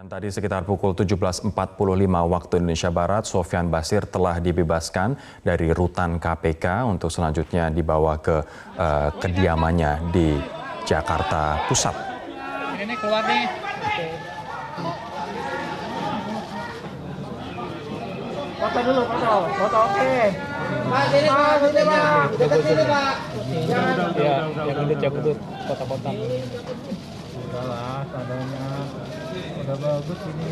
Dan tadi sekitar pukul 17.45 waktu Indonesia Barat, Sofyan Basir telah dibebaskan dari rutan KPK untuk selanjutnya dibawa ke kediamannya di Jakarta Pusat. Ini keluar nih. Foto dulu, foto oke. Mas, ini Pak, sini Pak, dekat sini Pak. Yang gendut, foto-foto. Udahlah, adanya. Udah bagus ini.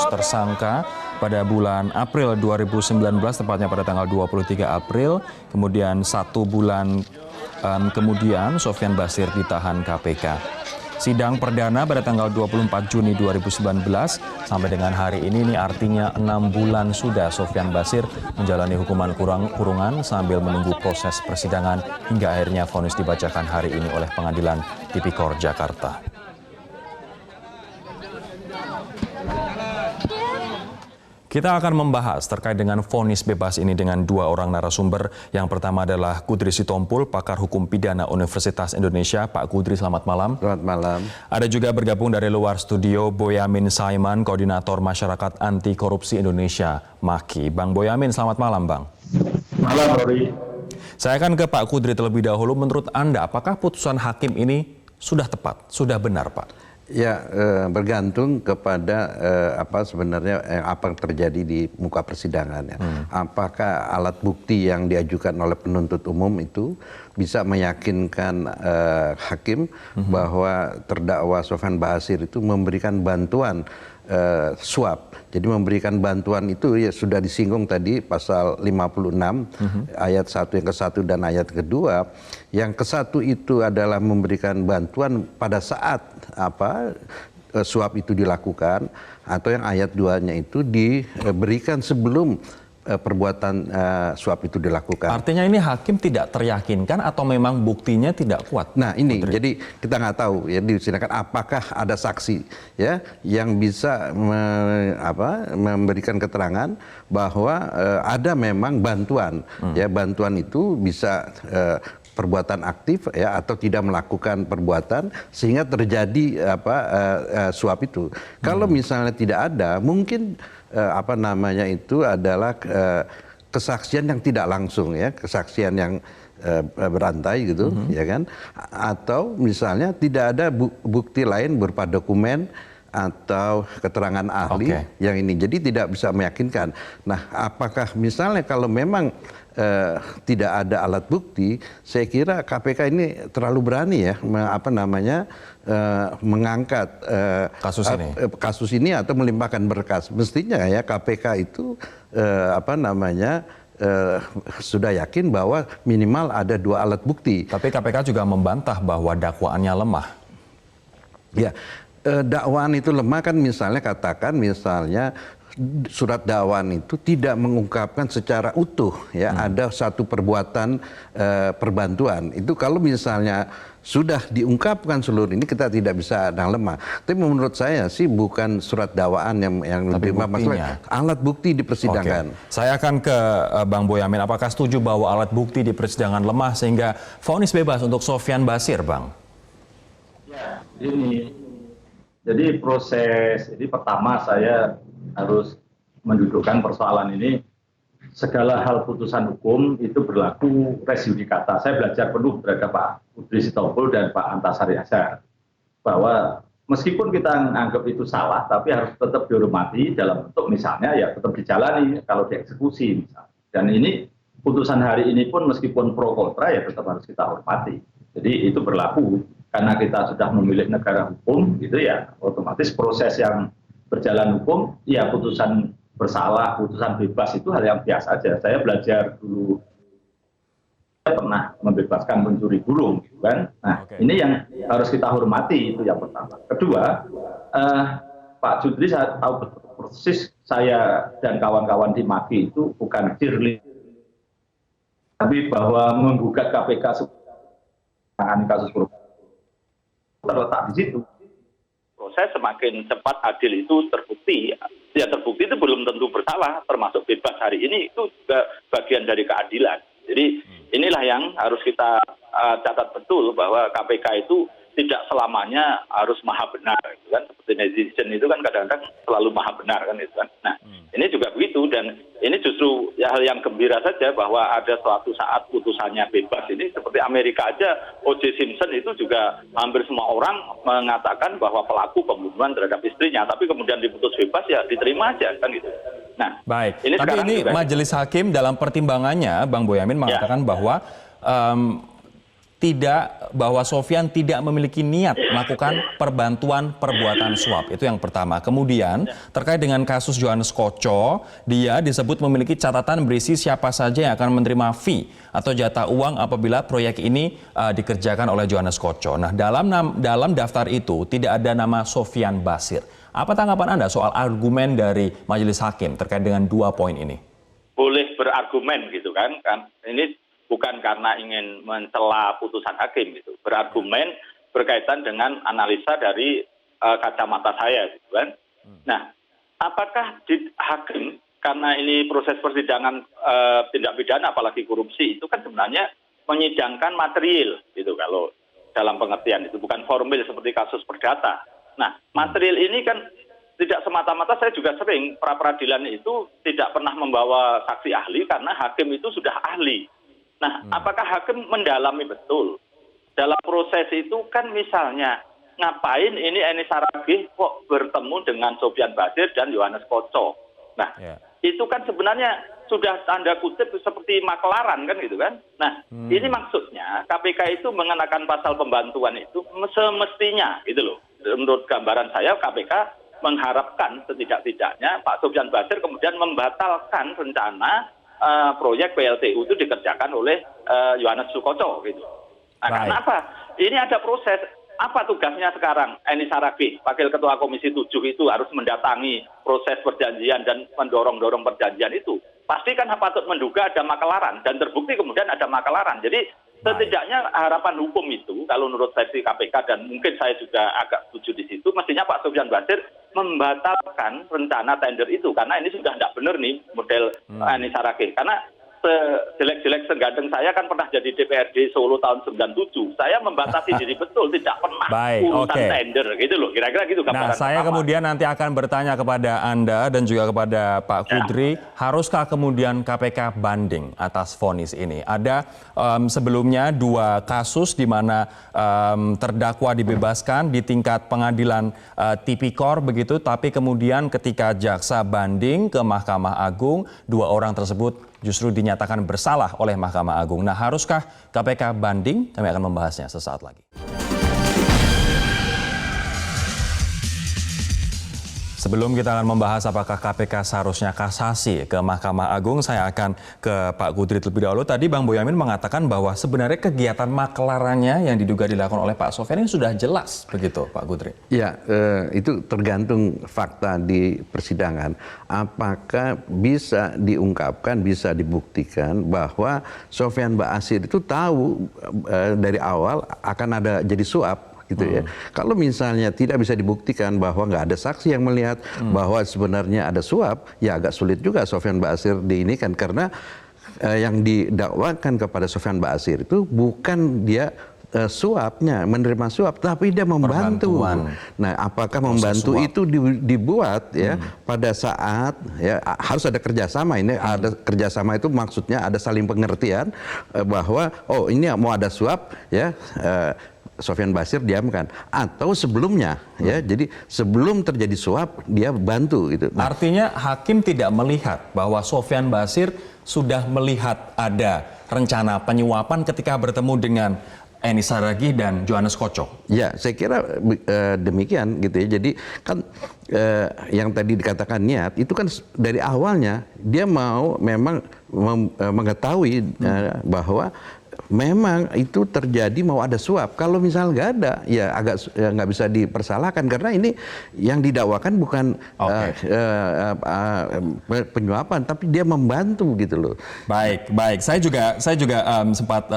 Tersangka pada bulan April 2019, tepatnya pada tanggal 23 April, kemudian 1 bulan kemudian Sofyan Basir ditahan KPK. Sidang perdana pada tanggal 24 Juni 2019 sampai dengan hari ini artinya 6 bulan sudah Sofyan Basir menjalani hukuman kurungan sambil menunggu proses persidangan hingga akhirnya vonis dibacakan hari ini oleh Pengadilan Tipikor Jakarta. Kita akan membahas terkait dengan vonis bebas ini dengan 2 orang narasumber. Yang pertama adalah Kudri Sitompul, pakar hukum pidana Universitas Indonesia. Pak Kudri, selamat malam. Selamat malam. Ada juga bergabung dari luar studio Boyamin Saiman, Koordinator Masyarakat Anti Korupsi Indonesia, MAKI. Bang Boyamin, selamat malam, Bang. Malam, Rory. Saya akan ke Pak Kudri terlebih dahulu. Menurut Anda, apakah putusan hakim ini sudah tepat, sudah benar, Pak? Ya, bergantung kepada apa sebenarnya apa yang terjadi di muka persidangan. Ya. Apakah alat bukti yang diajukan oleh penuntut umum itu bisa meyakinkan hakim bahwa terdakwa Sofyan Basir itu memberikan bantuan suap. Jadi memberikan bantuan itu ya sudah disinggung tadi pasal 56 ayat 1 yang ke-1 dan ayat ke-2. Yang ke-1 itu adalah memberikan bantuan pada saat suap itu dilakukan, atau yang ayat 2-nya itu diberikan sebelum perbuatan suap itu dilakukan. Artinya ini hakim tidak teryakinkan atau memang buktinya tidak kuat? Nah ini, Putri. Jadi kita nggak tahu ya disidangkan apakah ada saksi ya yang bisa memberikan keterangan bahwa ada memang bantuan. Ya bantuan itu bisa perbuatan aktif ya atau tidak melakukan perbuatan sehingga terjadi suap itu. Kalau misalnya tidak ada, mungkin itu adalah kesaksian yang tidak langsung ya, kesaksian yang berantai gitu, ya kan? Atau misalnya tidak ada bukti lain berupa dokumen atau keterangan ahli yang ini, jadi tidak bisa meyakinkan. Nah, apakah misalnya kalau memang tidak ada alat bukti, saya kira KPK ini terlalu berani ya, mengangkat kasus ini atau melimpahkan berkas. Mestinya ya KPK itu sudah yakin bahwa minimal ada 2 alat bukti. Tapi KPK juga membantah bahwa dakwaannya lemah. Ya, dakwaan itu lemah kan misalnya katakan surat dakwaan itu tidak mengungkapkan secara utuh ya ada satu perbuatan perbantuan. Itu kalau misalnya sudah diungkapkan seluruh ini kita tidak bisa lemah. Tapi menurut saya sih bukan surat dakwaan yang lebih masalah, alat bukti di persidangan. Saya akan ke Bang Boyamin. Apakah setuju bahwa alat bukti di persidangan lemah sehingga vonis bebas untuk Sofyan Basir, Bang? Ya, ini jadi proses ini pertama saya harus mendudukkan persoalan ini, segala hal putusan hukum itu berlaku res judicata. Saya belajar penuh terhadap Pak Kudri Sitompul dan Pak Antasari Azhar bahwa meskipun kita anggap itu salah, tapi harus tetap dihormati dalam bentuk misalnya ya tetap dijalani kalau dieksekusi misalnya. Dan ini putusan hari ini pun meskipun pro kontra ya tetap harus kita hormati. Jadi itu berlaku karena kita sudah memilih negara hukum gitu ya, otomatis proses yang berjalan hukum, ya putusan bersalah, putusan bebas itu hal yang biasa saja. Saya belajar dulu, saya pernah membebaskan pencuri burung, gitu kan. Nah, ini yang harus kita hormati, itu yang pertama. Kedua, Pak Judri saya tahu persis saya dan kawan-kawan di MAKI itu bukan cheerleader, tapi bahwa menggugat KPK kasus korupsi terletak di situ. Proses semakin cepat adil itu terbukti, ya terbukti itu belum tentu bersalah, termasuk bebas hari ini itu juga bagian dari keadilan. Jadi inilah yang harus kita catat betul bahwa KPK itu tidak selamanya harus maha benar, gitu kan? Seperti netizen itu kan kadang-kadang selalu maha benar kan, itu kan. Nah, ini juga begitu, dan ini justru ya hal yang gembira saja bahwa ada suatu saat putusannya bebas. Ini seperti Amerika aja, O.J. Simpson itu juga hampir semua orang mengatakan bahwa pelaku pembunuhan terhadap istrinya, tapi kemudian diputus bebas ya diterima aja kan gitu. Nah, baik. ini Tapi ini juga, majelis hakim dalam pertimbangannya, Bang Boyamin mengatakan bahwa bahwa Sofyan tidak memiliki niat melakukan perbantuan perbuatan suap. Itu yang pertama. Kemudian terkait dengan kasus Johannes Koco, dia disebut memiliki catatan berisi siapa saja yang akan menerima fee atau jatah uang apabila proyek ini dikerjakan oleh Johannes Koco. Nah, dalam daftar itu tidak ada nama Sofyan Basir. Apa tanggapan Anda soal argumen dari majelis hakim terkait dengan 2 poin ini? Boleh berargumen gitu kan ini bukan karena ingin mencela putusan hakim gitu, berargumen berkaitan dengan analisa dari kacamata saya gitu kan. Nah, apakah hakim, karena ini proses persidangan tindak pidana apalagi korupsi, itu kan sebenarnya menyidangkan material gitu kalau dalam pengertian itu, bukan formil seperti kasus perdata. Nah, material ini kan tidak semata-mata, saya juga sering pra-peradilan itu tidak pernah membawa saksi ahli karena hakim itu sudah ahli. Nah, apakah hakim mendalami betul? Dalam proses itu kan misalnya, ngapain ini Eni Saragih kok bertemu dengan Sofyan Basir dan Johannes Koco? Nah, itu kan sebenarnya sudah tanda kutip seperti makelaran kan gitu kan? Nah, ini maksudnya KPK itu mengenakan pasal pembantuan itu semestinya gitu loh. Menurut gambaran saya, KPK mengharapkan setidak-tidaknya Pak Sofyan Basir kemudian membatalkan rencana proyek PLTU itu dikerjakan oleh Johannes Koco gitu. Nah, karena apa? Ini ada proses. Apa tugasnya sekarang Eni Saragih, Wakil Ketua Komisi 7 itu harus mendatangi proses perjanjian dan mendorong-dorong perjanjian itu. Pasti kan patut menduga ada makelaran, dan terbukti kemudian ada makelaran. Jadi setidaknya harapan hukum itu, kalau menurut versi KPK, dan mungkin saya juga agak setuju di situ, mestinya Pak Sofyan Basir membatalkan rencana tender itu, karena ini sudah tidak benar nih model Eni Saragih. Karena sejelek-jelek seganteng saya kan pernah jadi DPRD Solo tahun 97. Saya membatasi diri betul, tidak pernah urusan tender gitu loh. Kira-kira gitu gambaran. Nah, saya kemudian nanti akan bertanya kepada Anda dan juga kepada Pak Kudri, haruskah kemudian KPK banding atas vonis ini? Ada sebelumnya 2 kasus di mana terdakwa dibebaskan di tingkat pengadilan tipikor begitu, tapi kemudian ketika jaksa banding ke Mahkamah Agung, 2 orang tersebut justru dinyatakan bersalah oleh Mahkamah Agung. Nah, haruskah KPK banding? Kami akan membahasnya sesaat lagi. Sebelum kita akan membahas apakah KPK seharusnya kasasi ke Mahkamah Agung, saya akan ke Pak Kudri terlebih dahulu. Tadi Bang Boyamin mengatakan bahwa sebenarnya kegiatan makelarannya yang diduga dilakukan oleh Pak Sofyan ini sudah jelas, begitu Pak Kudri? Ya, itu tergantung fakta di persidangan. Apakah bisa diungkapkan, bisa dibuktikan bahwa Sofyan Basir itu tahu dari awal akan ada jadi suap, gitu ya. Kalau misalnya tidak bisa dibuktikan bahwa nggak ada saksi yang melihat bahwa sebenarnya ada suap, ya agak sulit juga Sofyan Basir diinikan, karena yang didakwakan kepada Sofyan Basir itu bukan dia suapnya, menerima suap, tapi dia membantu. Nah, apakah membantu itu dibuat ya pada saat ya harus ada kerjasama. Ini ada kerjasama itu maksudnya ada saling pengertian bahwa oh ini mau ada suap ya. Sofyan Basir diamkan, atau sebelumnya ya, jadi sebelum terjadi suap dia bantu gitu. Nah, artinya hakim tidak melihat bahwa Sofyan Basir sudah melihat ada rencana penyuapan ketika bertemu dengan Eni Saragih dan Johannes Koco. Ya, saya kira demikian gitu ya. Jadi kan yang tadi dikatakan niat itu kan dari awalnya dia mau memang mengetahui bahwa memang itu terjadi mau ada suap. Kalau misal nggak ada, ya agak nggak bisa dipersalahkan, karena ini yang didakwakan bukan penyuapan, tapi dia membantu gitu loh. Baik, baik. Saya juga sempat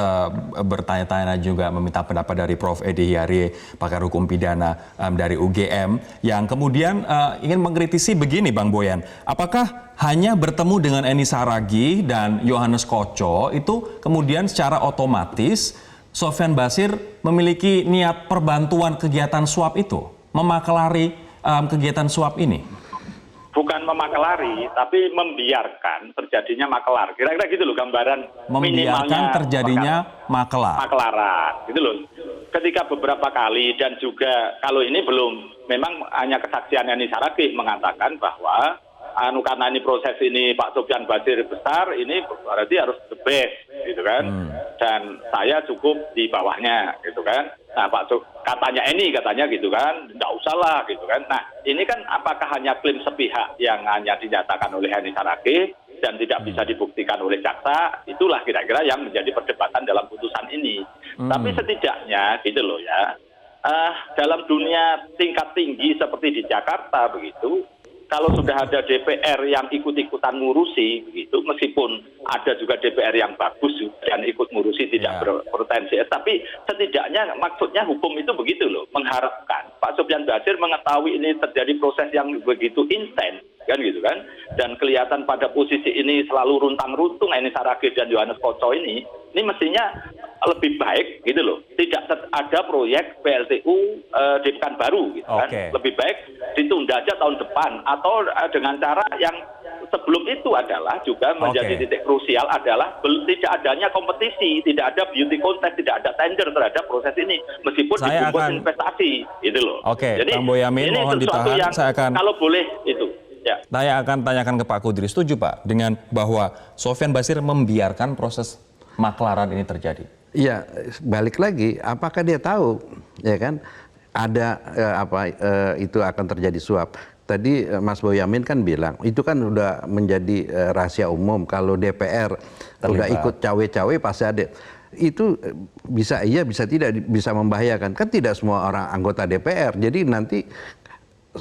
bertanya-tanya juga meminta pendapat dari Prof. Edi Hiarie, pakar hukum pidana dari UGM, yang kemudian ingin mengkritisi begini, Bang Boyan. Apakah hanya bertemu dengan Eni Saragih dan Johannes Koco itu kemudian secara otomatis Sofyan Basir memiliki niat perbantuan kegiatan suap itu, memakelari kegiatan suap ini? Bukan memakelari, tapi membiarkan terjadinya makelar. Kira-kira gitu loh gambaran Membiarkan minimalnya terjadinya makelar. makelaran, gitu loh. Ketika beberapa kali dan juga kalau ini belum, memang hanya kesaksian Yani Saragih mengatakan bahwa karena ini proses ini Pak Sofyan Basir besar, ini berarti harus the best, gitu kan. Dan saya cukup di bawahnya, gitu kan. Nah, katanya gitu kan, nggak usah lah, gitu kan. Nah, ini kan apakah hanya klaim sepihak yang hanya dinyatakan oleh Yani Saragih dan tidak bisa dibuktikan oleh jaksa? Itulah kira-kira yang menjadi perdebatan dalam putusan ini. Tapi setidaknya, gitu loh ya, dalam dunia tingkat tinggi seperti di Jakarta begitu, kalau sudah ada DPR yang ikut-ikutan ngurusi begitu, meskipun ada juga DPR yang bagus dan ikut ngurusi tidak berpotensi, tapi setidaknya maksudnya hukum itu begitu loh, mengharapkan Pak Sofyan Basir mengetahui ini terjadi proses yang begitu intens, kan gitu kan, dan kelihatan pada posisi ini selalu runtang-runtung ini Saragih dan Yohanes Koco ini mestinya lebih baik gitu loh, tidak ada proyek PLTU di Pekanbaru gitu kan, lebih baik ditunda aja tahun depan, atau dengan cara yang sebelum itu adalah juga menjadi titik krusial adalah tidak adanya kompetisi, tidak ada beauty contest, tidak ada tender terhadap proses ini meskipun dibungkus investasi gitu loh. Jadi Bang Boyamin, mohon ditahan, saya akan kalau boleh itu. Ya. Saya akan tanyakan ke Pak Kudri, setuju Pak dengan bahwa Sofyan Basir membiarkan proses maklaran ini terjadi? Iya, balik lagi, apakah dia tahu, ya kan, ada itu akan terjadi suap. Tadi Mas Boyamin kan bilang, itu kan udah menjadi rahasia umum, kalau DPR udah ikut cawe-cawe pasti ada. Itu bisa iya, bisa tidak, bisa membahayakan. Kan tidak semua orang anggota DPR, jadi nanti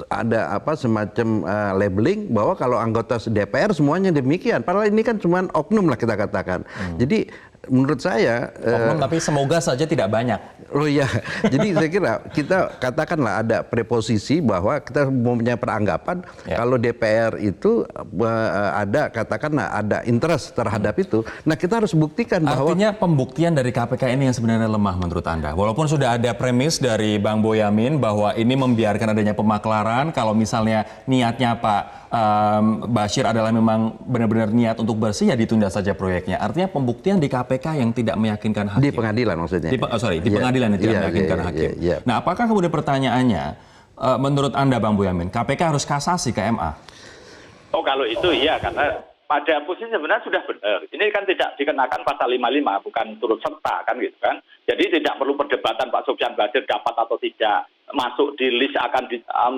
ada semacam labeling bahwa kalau anggota DPR semuanya demikian. Padahal ini kan cuma oknum lah kita katakan. Jadi menurut saya oknum, tapi semoga saja tidak banyak. Oh iya, jadi saya kira kita katakanlah ada preposisi bahwa kita mempunyai peranggapan kalau DPR itu katakanlah ada interest terhadap itu. Nah, kita harus buktikan bahwa artinya pembuktian dari KPK ini yang sebenarnya lemah menurut Anda. Walaupun sudah ada premis dari Bang Boyamin bahwa ini membiarkan adanya pemaklaran, kalau misalnya niatnya Pak Basir adalah memang benar-benar niat untuk bersih, ya ditunda saja proyeknya. Artinya pembuktian di KPK yang tidak meyakinkan hakim. Di pengadilan maksudnya. Di pengadilan yang tidak meyakinkan hakim. Nah, apakah kemudian pertanyaannya, menurut Anda Bang Boyamin, KPK harus kasasi ke MA? Oh, kalau itu iya, karena pada posisi sebenarnya sudah benar. Ini kan tidak dikenakan pasal 55, bukan turut serta kan gitu kan. Jadi tidak perlu perdebatan Pak Sofyan Basir dapat atau tidak masuk di list akan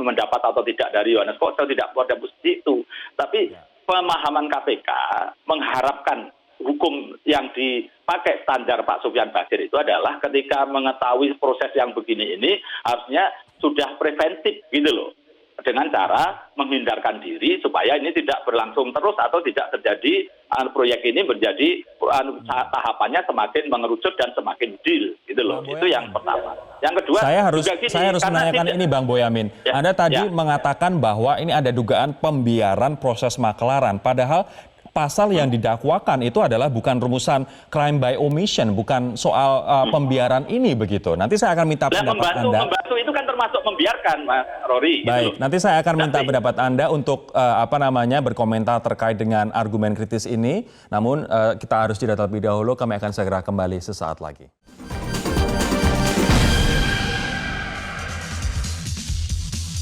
mendapat atau tidak dari Yohanes Koco, tidak pada posisi itu. Tapi pemahaman KPK mengharapkan hukum yang dipakai standar Pak Sofyan Basir itu adalah ketika mengetahui proses yang begini ini harusnya sudah preventif gitu loh, dengan cara menghindarkan diri supaya ini tidak berlangsung terus atau tidak terjadi proyek ini menjadi tahapannya semakin mengerucut dan semakin deal gitu loh. Itu yang pertama. Yang kedua, saya harus menanyakan ini Bang Boyamin. Anda tadi mengatakan bahwa ini ada dugaan pembiaran proses maklaran, padahal pasal yang didakwakan itu adalah bukan rumusan crime by omission, bukan soal pembiaran ini begitu. Nanti saya akan minta pendapat Anda. Membantu itu kan termasuk membiarkan, Mas Rory. Baik, nanti saya akan minta pendapat Anda untuk berkomentar terkait dengan argumen kritis ini. Namun kita harus jeda terlebih dahulu, kami akan segera kembali sesaat lagi.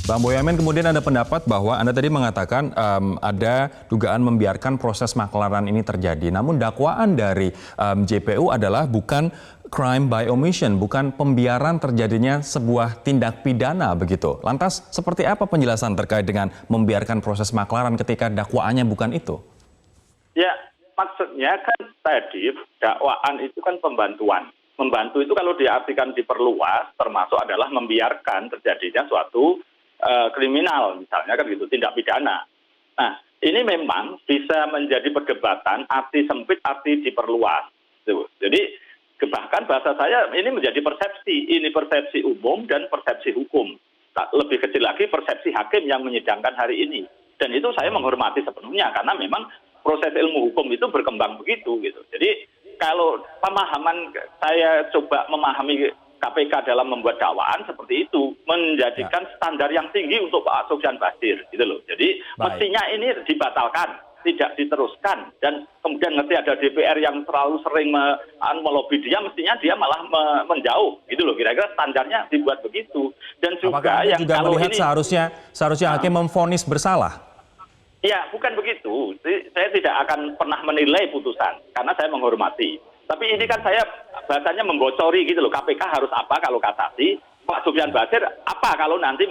Bang Boyamin, kemudian ada pendapat bahwa Anda tadi mengatakan ada dugaan membiarkan proses maklaran ini terjadi. Namun dakwaan dari JPU adalah bukan crime by omission, bukan pembiaran terjadinya sebuah tindak pidana begitu. Lantas seperti apa penjelasan terkait dengan membiarkan proses maklaran ketika dakwaannya bukan itu? Ya, maksudnya kan tadi dakwaan itu kan pembantuan. Membantu itu kalau diartikan diperluas termasuk adalah membiarkan terjadinya suatu kriminal misalnya kan gitu, tindak pidana. Nah, ini memang bisa menjadi perdebatan arti sempit, arti diperluas. Jadi bahkan bahasa saya ini menjadi persepsi, ini persepsi umum dan persepsi hukum. Lebih kecil lagi persepsi hakim yang menyidangkan hari ini. Dan itu saya menghormati sepenuhnya karena memang proses ilmu hukum itu berkembang begitu gitu. Jadi kalau pemahaman saya coba memahami KPK dalam membuat dakwaan seperti itu, menjadikan standar yang tinggi untuk Pak Sofyan Basir gitu loh. Jadi mestinya ini dibatalkan, tidak diteruskan, dan kemudian ngerti ada DPR yang terlalu sering melobi dia, mestinya dia malah menjauh gitu loh. Kira-kira standarnya dibuat begitu. Dan juga apakah Anda yang juga kalau melihat ini seharusnya hakim memvonis bersalah? ya bukan begitu. Saya tidak akan pernah menilai putusan karena saya menghormati. Tapi ini kan saya bahasanya membocori gitu loh. KPK harus apa kalau kasasi? Pak Sofyan Basir apa kalau nanti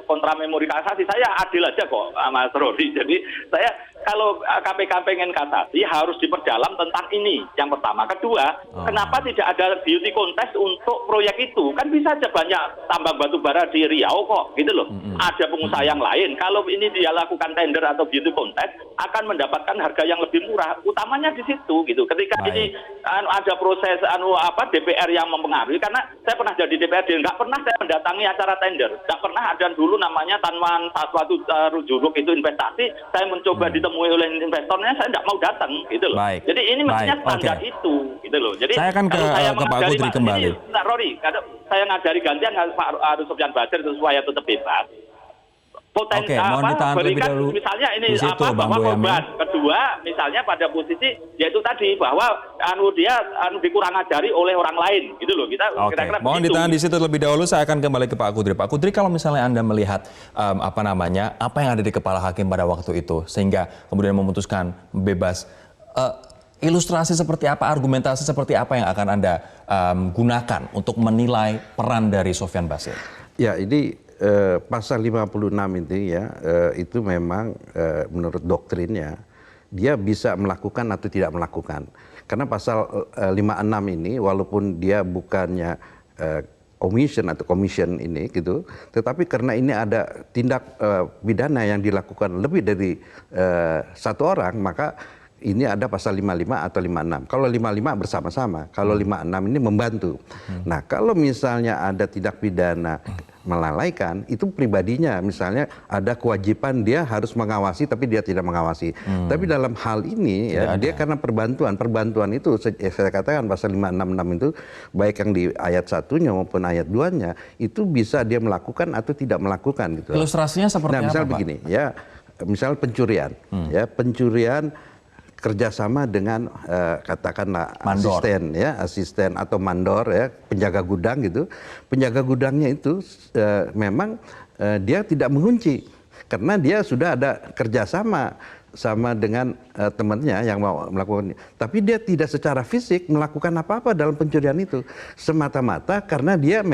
kontra memori kasasi? Saya adil aja kok, Mas Rodi. Jadi saya kalau KPK pengen kasasi harus diperdalam tentang ini. Yang pertama. Kedua, kenapa tidak ada beauty contest untuk proyek itu? Kan bisa aja banyak tambang batu bara di Riau kok, gitu loh. Ada pengusaha yang lain. Kalau ini dia lakukan tender atau beauty contest, akan mendapatkan harga yang lebih murah. Utamanya di situ, gitu. Ketika ini ada proses DPR yang mempengaruhi, karena saya pernah jadi DPRD, nggak pernah saya mendatangi acara tender, nggak pernah ada dulu namanya Tanwan suatu Rujuruk itu investasi, saya mencoba ditemui oleh investornya, saya nggak mau datang, gitu loh. Jadi ini mestinya standar itu, gitu loh. Jadi saya akan ke Pak Kudri kembali. Rory, saya ngajari gantian Pak Sofyan Basir supaya tetap bebas. Oke, mohon ditahan terlebih dahulu. Misalnya ini di situ, bahwa korban. Kedua, misalnya pada posisi yaitu tadi bahwa dia dikurang ajari oleh orang lain, gitu loh. Kita kira-kira mohon ditahan di situ terlebih dahulu. Saya akan kembali ke Pak Kudri. Pak Kudri, kalau misalnya Anda melihat apa yang ada di kepala hakim pada waktu itu sehingga kemudian memutuskan bebas, ilustrasi seperti apa, argumentasi seperti apa yang akan Anda gunakan untuk menilai peran dari Sofyan Basir? Ya, ini pasal 56 itu ya, itu memang menurut doktrinnya dia bisa melakukan atau tidak melakukan. Karena pasal 56 ini walaupun dia bukannya omission atau commission ini gitu, tetapi karena ini ada tindak pidana yang dilakukan lebih dari satu orang, maka ini ada pasal 55 atau 56. Kalau 55 bersama-sama, kalau 56 ini membantu. Nah, kalau misalnya ada tindak pidana melalaikan, itu pribadinya, misalnya ada kewajiban dia harus mengawasi tapi dia tidak mengawasi. Tapi dalam hal ini ya, dia karena perbantuan itu saya katakan pasal 566 itu baik yang di ayat 1-nya maupun ayat 2-nya itu bisa dia melakukan atau tidak melakukan gitu. Ilustrasinya seperti apa, misal Pak? begini ya, misal pencurian ya, pencurian kerjasama dengan katakanlah asisten atau mandor ya, penjaga gudang gitu. Penjaga gudangnya itu memang dia tidak mengunci karena dia sudah ada kerjasama dengan temannya yang mau melakukan, tapi dia tidak secara fisik melakukan apa-apa dalam pencurian itu, semata-mata karena dia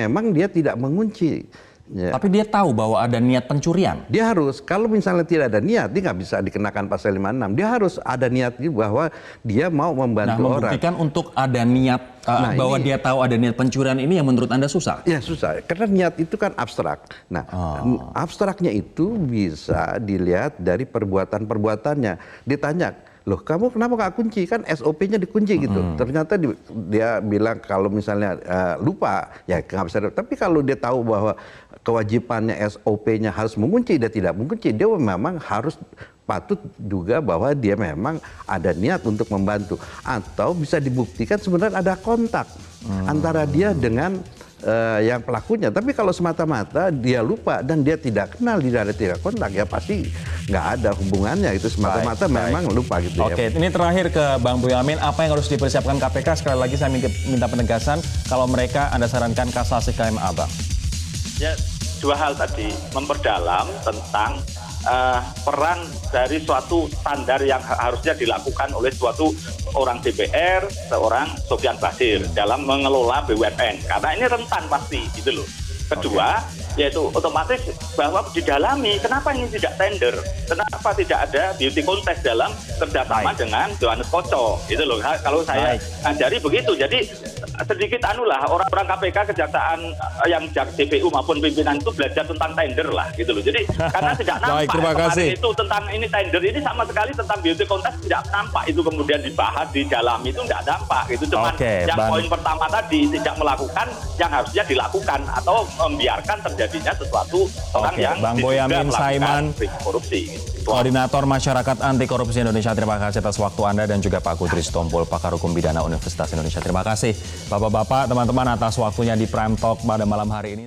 tidak mengunci. Ya. Tapi dia tahu bahwa ada niat pencurian. Dia harus, kalau misalnya tidak ada niat, dia nggak bisa dikenakan pasal 56. Dia harus ada niat bahwa dia mau membantu orang. Membuktikan untuk ada niat bahwa dia tahu ada niat pencurian ini yang menurut Anda susah? Ya susah, karena niat itu kan abstrak. Nah, abstraknya itu bisa dilihat dari perbuatan-perbuatannya. Ditanya, loh kamu kenapa nggak kunci? Kan SOP-nya dikunci gitu. Ternyata dia bilang kalau misalnya lupa, ya nggak bisa. Tapi kalau dia tahu bahwa kewajibannya SOP-nya harus mengunci, dia tidak mengunci, dia memang harus patut juga bahwa dia memang ada niat untuk membantu. Atau bisa dibuktikan sebenarnya ada kontak antara dia dengan yang pelakunya. Tapi kalau semata-mata dia lupa dan dia tidak kenal, dia tidak kontak, ya pasti nggak ada hubungannya. Itu semata-mata memang lupa gitu. Oke, ini terakhir ke Bang Boyamin. Apa yang harus dipersiapkan KPK? Sekali lagi saya minta penegasan. Kalau mereka Anda sarankan kasasi ke MA, Bang. Ya, dua hal tadi, memperdalam tentang peran dari suatu standar yang harusnya dilakukan oleh suatu orang DPR, seorang Sofyan Basir dalam mengelola BUMN. Karena ini rentan pasti, gitu loh. Kedua, yaitu otomatis bahwa didalami kenapa ini tidak tender, kenapa tidak ada beauty contest dalam kerjasama dengan Johannes Koco, gitu loh. Kalau saya ngajari begitu, jadi sedikit orang-orang KPK, kejaksaan yang DPU maupun pimpinan itu belajar tentang tender lah, gitu loh. Jadi karena tidak nampak kemarin itu tentang ini tender ini sama sekali tentang beauty contest tidak nampak itu kemudian dibahas di dalam itu tidak nampak, gitu. Cuman yang poin pertama tadi tidak melakukan yang harusnya dilakukan atau membiarkan terjadinya sesuatu orang yang Bang Boyamin Saiman korupsi. Gitu. Koordinator Masyarakat Anti Korupsi Indonesia, terima kasih atas waktu Anda, dan juga Pak Kudris Tompul, pakar hukum pidana Universitas Indonesia. Terima kasih Bapak-bapak, teman-teman atas waktunya di Prime Talk pada malam hari ini.